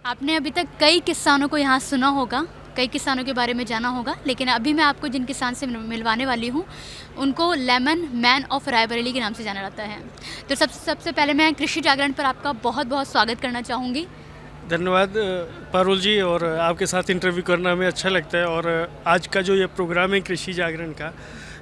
आपने अभी तक कई किसानों को यहाँ सुना होगा, कई किसानों के बारे में जाना होगा, लेकिन अभी मैं आपको जिन किसान से मिलवाने वाली हूँ उनको लेमन मैन ऑफ रायबरेली के नाम से जाना जाता है। तो सबसे पहले मैं कृषि जागरण पर आपका बहुत बहुत स्वागत करना चाहूँगी। धन्यवाद पारुल जी, और आपके साथ इंटरव्यू करना हमें अच्छा लगता है। और आज का जो ये प्रोग्राम है कृषि जागरण का,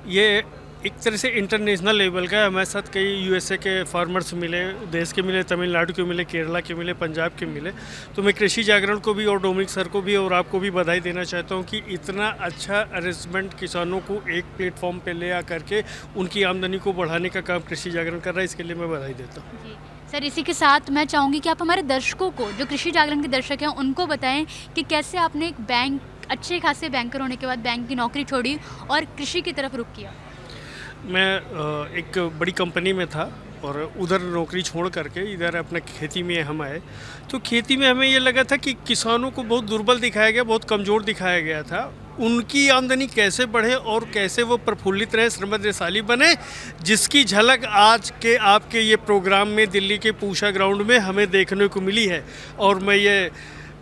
ये एक तरह से इंटरनेशनल लेवल का है। हमारे साथ कई यूएसए के फार्मर्स मिले, देश के मिले, तमिलनाडु के मिले, केरला के मिले, पंजाब के मिले। तो मैं कृषि जागरण को भी और डोमिनिक सर को भी और आपको भी बधाई देना चाहता हूँ कि इतना अच्छा अरेंजमेंट किसानों को एक प्लेटफॉर्म पे ले आ करके उनकी आमदनी को बढ़ाने का काम कृषि जागरण कर रहा है। इसके लिए मैं बधाई देता हूँ। जी सर, इसी के साथ मैं चाहूँगी कि आप हमारे दर्शकों को, जो कृषि जागरण के दर्शक हैं, उनको बताएं कि कैसे आपने एक बैंक, अच्छे खासे बैंकर होने के बाद बैंक की नौकरी छोड़ी और कृषि की तरफ रुख किया। मैं एक बड़ी कंपनी में था और उधर नौकरी छोड़ करके इधर अपने खेती में हम आए। तो खेती में हमें ये लगा था कि किसानों को बहुत दुर्बल दिखाया गया, बहुत कमज़ोर दिखाया गया था। उनकी आमदनी कैसे बढ़े और कैसे वो प्रफुल्लित रहे, समृद्धशाली बने, जिसकी झलक आज के आपके ये प्रोग्राम में दिल्ली के पूषा ग्राउंड में हमें देखने को मिली है। और मैं ये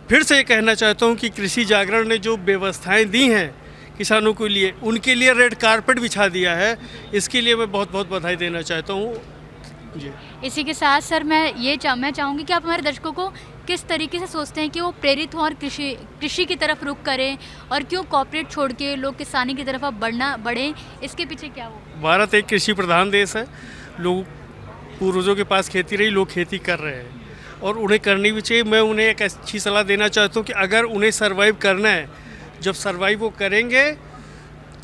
फिर से कहना चाहता हूँ कि कृषि जागरण ने जो व्यवस्थाएँ दी हैं किसानों के लिए, उनके लिए रेड कारपेट बिछा दिया है। इसके लिए मैं बहुत बहुत बधाई देना चाहता हूँ जी। इसी के साथ सर मैं चाहूँगी कि आप हमारे दर्शकों को किस तरीके से सोचते हैं कि वो प्रेरित हों और कृषि की तरफ रुख करें, और क्यों कॉर्पोरेट छोड़ के लोग किसानी की तरफ अब बढ़ें, इसके पीछे क्या हो? भारत एक कृषि प्रधान देश है। लोग, पूर्वजों के पास खेती रही, लोग खेती कर रहे हैं और उन्हें करनी भी चाहिए। मैं उन्हें एक अच्छी सलाह देना चाहता हूँ कि अगर उन्हें सर्वाइव करना है, जब सर्वाइव वो करेंगे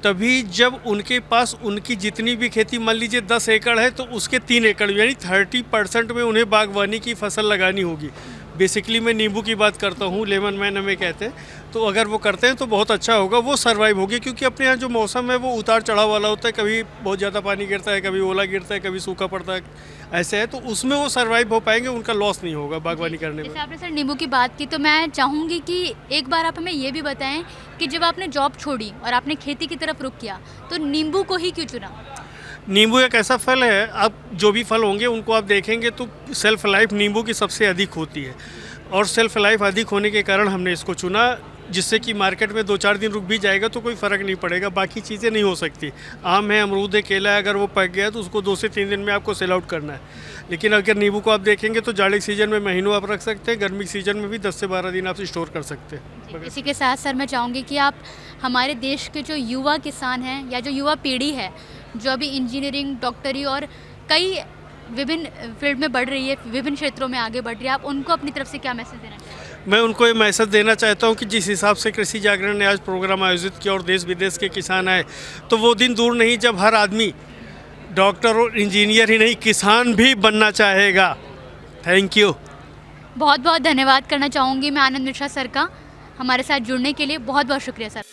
तभी जब उनके पास उनकी जितनी भी खेती, मान लीजिए 10 एकड़ है तो उसके 3 एकड़ यानी 30% में उन्हें बागवानी की फसल लगानी होगी। बेसिकली मैं नींबू की बात करता हूँ, लेमन मैन हमें कहते हैं। तो अगर वो करते हैं तो बहुत अच्छा होगा, वो सर्वाइव होगी। क्योंकि अपने यहाँ जो मौसम है वो उतार चढ़ाव वाला होता है, कभी बहुत ज़्यादा पानी गिरता है, कभी ओला गिरता है, कभी सूखा पड़ता है, ऐसे है। तो उसमें वो सर्वाइव हो पाएंगे, उनका लॉस नहीं होगा बागवानी करने में। जैसे आपने सर नींबू की बात की, तो मैं चाहूँगी कि एक बार आप हमें ये भी बताएं कि जब आपने जॉब छोड़ी और आपने खेती की तरफ रुख किया तो नींबू को ही क्यों चुना? नींबू एक ऐसा फल है, आप जो भी फल होंगे उनको आप देखेंगे तो सेल्फ लाइफ नींबू की सबसे अधिक होती है। और सेल्फ लाइफ अधिक होने के कारण हमने इसको चुना, जिससे कि मार्केट में 2-4 दिन रुक भी जाएगा तो कोई फ़र्क नहीं पड़ेगा। बाकी चीज़ें नहीं हो सकती। आम है, अमरूद है, केला है, अगर वो पक गया तो उसको 2 से 3 दिन में आपको सेल आउट करना है। लेकिन अगर नींबू को आप देखेंगे तो जाड़े सीजन में महीनों आप रख सकते हैं, गर्मी सीजन में भी 10 से 12 दिन आप स्टोर कर सकते हैं। इसी के साथ सर मैं चाहूँगी कि आप हमारे देश के जो युवा किसान हैं या जो युवा पीढ़ी है, जो अभी इंजीनियरिंग, डॉक्टरी और कई विभिन्न फील्ड में बढ़ रही है, विभिन्न क्षेत्रों में आगे बढ़ रही है, आप उनको अपनी तरफ से क्या मैसेज देना चाहेंगे? मैं उनको ये मैसेज देना चाहता हूँ कि जिस हिसाब से कृषि जागरण ने आज प्रोग्राम आयोजित किया और देश विदेश के किसान आए, तो वो दिन दूर नहीं जब हर आदमी डॉक्टर और इंजीनियर ही नहीं, किसान भी बनना चाहेगा। Thank you. बहुत बहुत धन्यवाद करना चाहूँगी मैं आनंद मिश्रा सर का, हमारे साथ जुड़ने के लिए बहुत बहुत शुक्रिया सर।